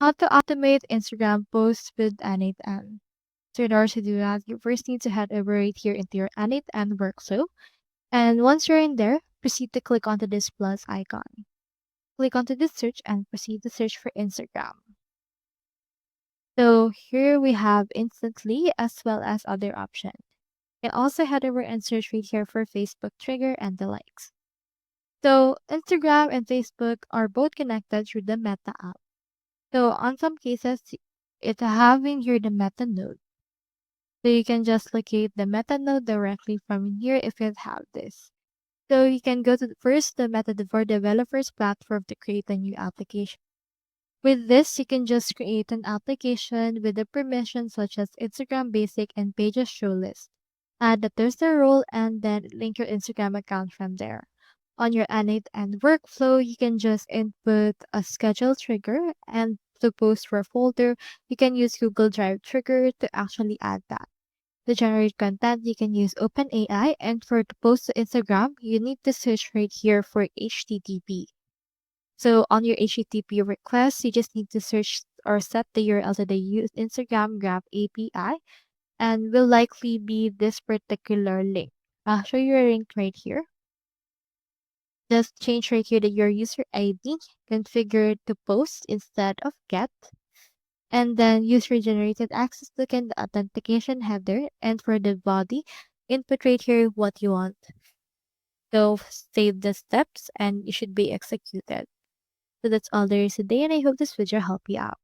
How to automate Instagram posts with n8n. So in order to do that, you first need to head over right here into your n8n workflow. And once you're in there, proceed to click onto this plus icon. Click onto this search and proceed to search for Instagram. So here we have instantly as well as other options. You can also head over and search right here for Facebook trigger and the likes. So Instagram and Facebook are both connected through the Meta app. So on some cases, it's having here the Meta node. So you can just locate the Meta node directly from here if you have this. So you can go to first the Meta for developers platform to create a new application. With this, you can just create an application with the permissions such as Instagram Basic and Pages Show List. Add the Thursday role and then link your Instagram account from there. On your Anit and workflow, you can just input a schedule trigger and to post for a folder, you can use Google Drive trigger to actually add that. To generate content, you can use OpenAI and for to post to Instagram, you need to search right here for HTTP. So on your HTTP request, you just need to search or set the URL to the use Instagram Graph API and will likely be this particular link. I'll show you a link right here. Just change right here to your user ID, configure to post instead of get, and then user generated access token, the authentication header, and for the body, input right here what you want. So save the steps and it should be executed. So that's all there is today, and I hope this video helped you out.